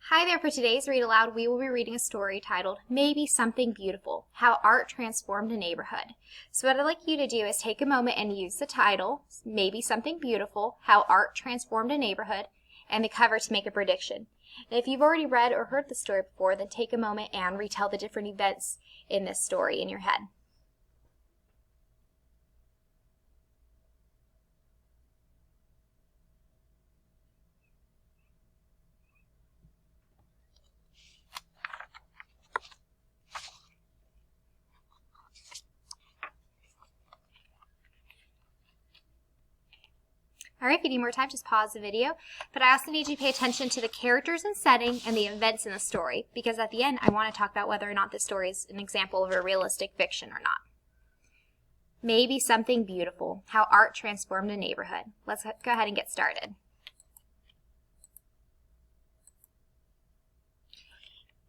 Hi there, for today's Read Aloud, we will be reading a story titled, Maybe Something Beautiful, How Art Transformed a Neighborhood. So what I'd like you to do is take a moment and use the title, Maybe Something Beautiful, How Art Transformed a Neighborhood, and the cover to make a prediction. And if you've already read or heard the story before, then take a moment and retell the different events in this story in your head. All right, if you need more time, just pause the video. But I also need you to pay attention to the characters and setting and the events in the story, because at the end, I want to talk about whether or not this story is an example of a realistic fiction or not. Maybe Something Beautiful, How Art Transformed a Neighborhood. Let's go ahead and get started.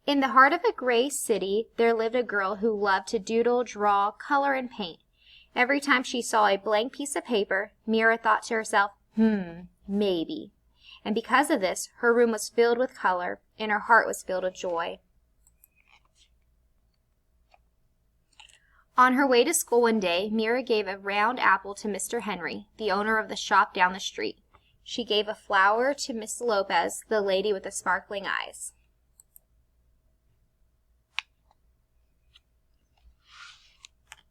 In the heart of a gray city, there lived a girl who loved to doodle, draw, color, and paint. Every time she saw a blank piece of paper, Mira thought to herself, maybe. And because of this, her room was filled with color, and her heart was filled with joy. On her way to school one day, Mira gave a round apple to Mr. Henry, the owner of the shop down the street. She gave a flower to Miss Lopez, the lady with the sparkling eyes.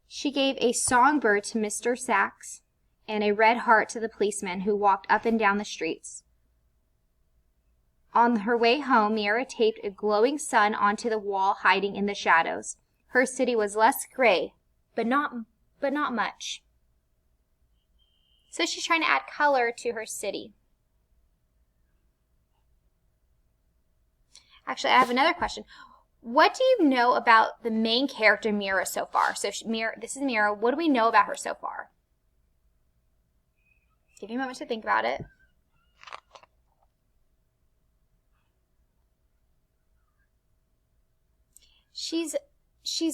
She gave a songbird to Mr. Sachs and a red heart to the policeman who walked up and down the streets. On her way home, Mira taped a glowing sun onto the wall, hiding in the shadows. Her city was less gray, but not much. So she's trying to add color to her city. Actually, I have another question. What do you know about the main character, Mira, so far? So this is Mira. What do we know about her so far? Give you a moment to think about it. She's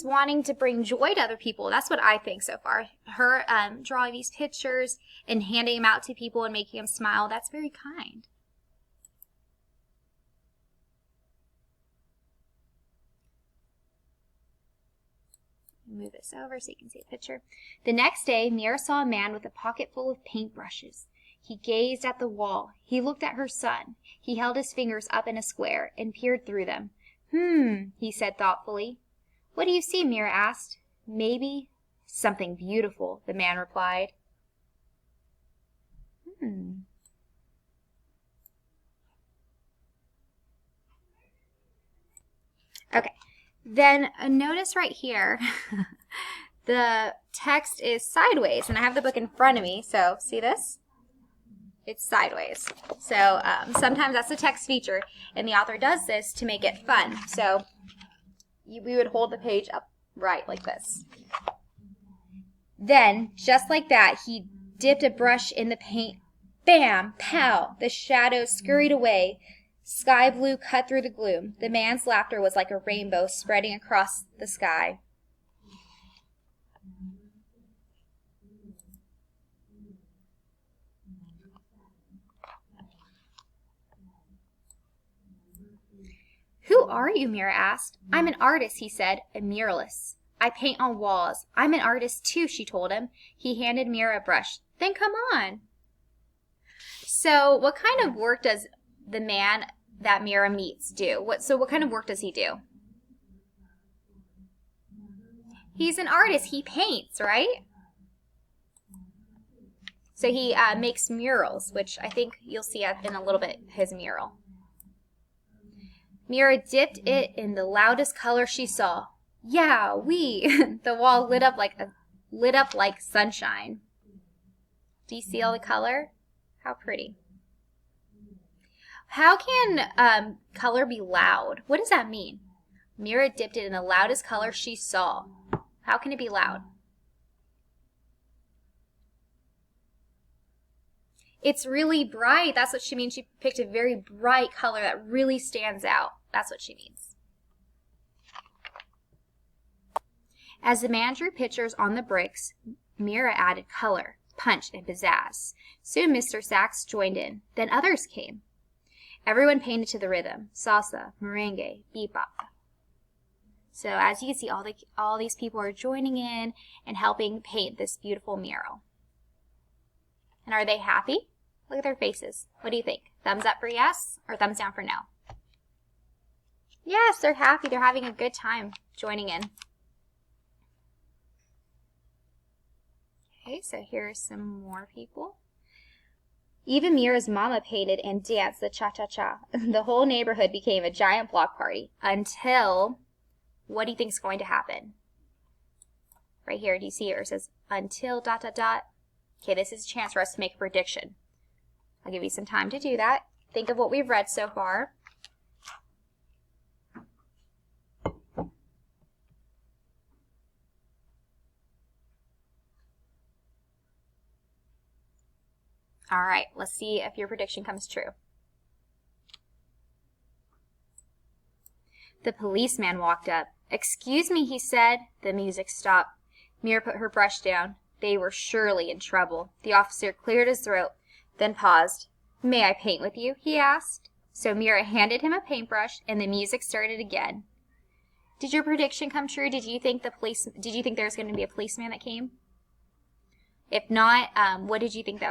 wanting to bring joy to other people. That's what I think so far. Her drawing these pictures and handing them out to people and making them smile, that's very kind. Move this over so you can see the picture. The next day, Mira saw a man with a pocket full of paintbrushes. He gazed at the wall. He looked at her son. He held his fingers up in a square and peered through them. He said thoughtfully. What do you see? Mira asked. Maybe something beautiful, the man replied. Okay. Then notice right here, the text is sideways, and I have the book in front of me, so see this? It's sideways. So sometimes that's a text feature, and the author does this to make it fun. So we would hold the page upright like this. Then, just like that, he dipped a brush in the paint. Bam! Pow! The shadows scurried away. Sky blue cut through the gloom. The man's laughter was like a rainbow spreading across the sky. Who are you? Mira asked. I'm an artist, he said, a muralist. I paint on walls. I'm an artist too, she told him. He handed Mira a brush. Then come on. So what kind of work does the man that Mira meets do? What kind of work does he do? He's an artist. He paints, right? So he makes murals, which I think you'll see in a little bit his mural. Mira dipped it in the loudest color she saw. Yowee! The wall lit up like sunshine. Do you see all the color? How pretty. How can color be loud? What does that mean? Mira dipped it in the loudest color she saw. How can it be loud? It's really bright. That's what she means. She picked a very bright color that really stands out. That's what she means. As the man drew pictures on the bricks, Mira added color, punch, and pizzazz. Soon Mr. Sachs joined in. Then others came. Everyone painted to the rhythm. Salsa, merengue, bebop. So as you can see, all these people are joining in and helping paint this beautiful mural. And are they happy? Look at their faces. What do you think? Thumbs up for yes or thumbs down for no? Yes, they're happy. They're having a good time joining in. Okay, so here's some more people. Even Mira's mama painted and danced the cha-cha-cha. The whole neighborhood became a giant block party until, what do you think is going to happen? Right here, do you see it? It says, until ... Okay, this is a chance for us to make a prediction. I'll give you some time to do that. Think of what we've read so far. All right, let's see if your prediction comes true. The policeman walked up. "Excuse me," he said. The music stopped. Mira put her brush down. They were surely in trouble. The officer cleared his throat, then paused. "May I paint with you?" he asked. So Mira handed him a paintbrush, and the music started again. Did your prediction come true? Did you think there was going to be a policeman that came? If not, what did you think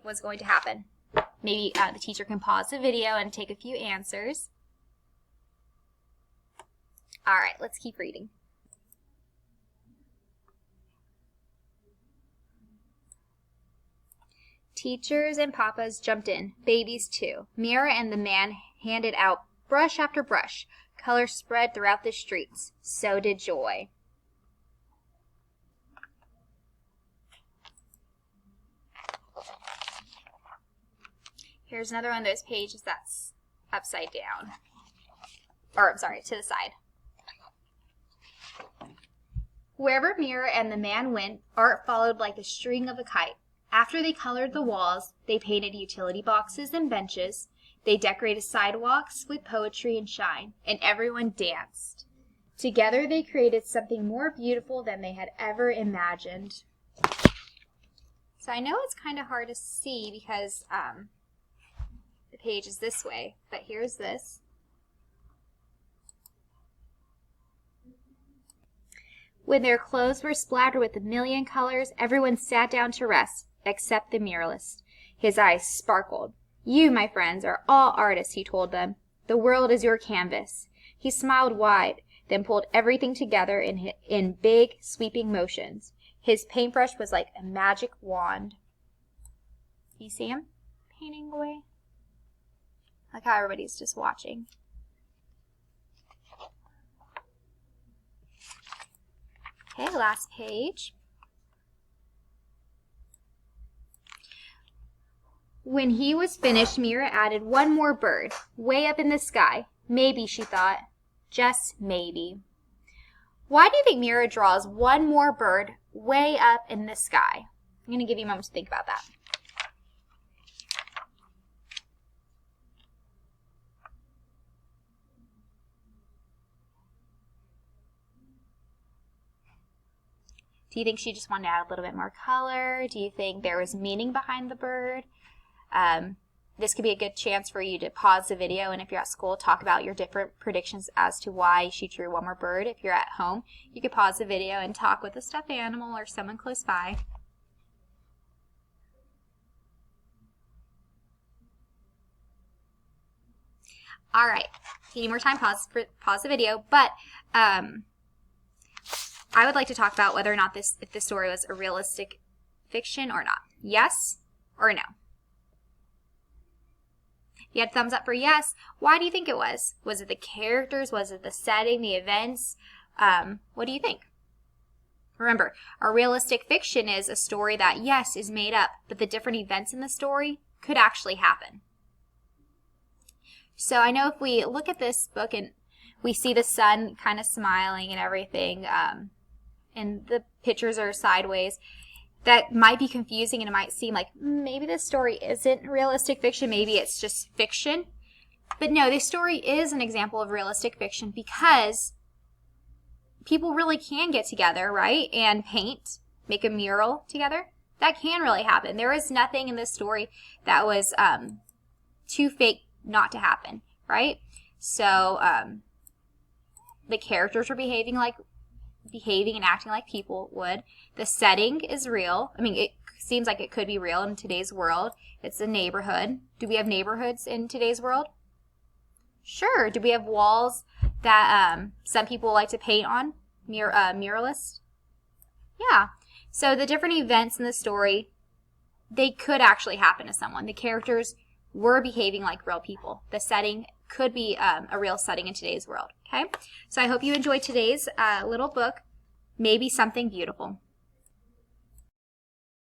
was going to happen? Maybe the teacher can pause the video and take a few answers. All right, let's keep reading. Teachers and papas jumped in, babies too. Mira and the man handed out brush after brush. Color spread throughout the streets. So did joy. Here's another one of those pages that's upside down. Or, I'm sorry, to the side. Wherever Mira and the man went, art followed like the string of a kite. After they colored the walls, they painted utility boxes and benches. They decorated sidewalks with poetry and shine, and everyone danced. Together they created something more beautiful than they had ever imagined. So I know it's kind of hard to see because the page is this way, but here's this. When their clothes were splattered with a million colors, everyone sat down to rest, except the muralist. His eyes sparkled. "You, my friends, are all artists," he told them. "The world is your canvas." He smiled wide, then pulled everything together in big, sweeping motions. His paintbrush was like a magic wand. You see him painting away? Like how everybody's just watching. Okay, last page. When he was finished, Mira added one more bird, way up in the sky. Maybe, she thought, just maybe. Why do you think Mira draws one more bird way up in the sky? I'm going to give you a moment to think about that. Do you think she just wanted to add a little bit more color? Do you think there was meaning behind the bird? This could be a good chance for you to pause the video, and if you're at school, talk about your different predictions as to why she drew one more bird. If you're at home, you could pause the video and talk with a stuffed animal or someone close by. All right, if you need more time, pause the video, but I would like to talk about whether or not if this story was a realistic fiction or not. Yes or no? You had thumbs up for yes. Why do you think it was? Was it the characters? Was it the setting, the events? What do you think? Remember, a realistic fiction is a story that, yes, is made up, but the different events in the story could actually happen. So I know if we look at this book and we see the sun kind of smiling and everything, and the pictures are sideways, that might be confusing and it might seem like maybe this story isn't realistic fiction, maybe it's just fiction. But no, this story is an example of realistic fiction because people really can get together, right, and paint, make a mural together. That can really happen. There is nothing in this story that was too fake not to happen, right? So the characters are behaving and acting like people would. The setting is real. I mean, it seems like it could be real in today's world. It's a neighborhood. Do we have neighborhoods in today's world? Sure. Do we have walls that some people like to paint on? Muralists? Yeah. So the different events in the story, they could actually happen to someone. The characters were behaving like real people. The setting could be a real setting in today's world. Okay? So I hope you enjoyed today's little book, Maybe Something Beautiful.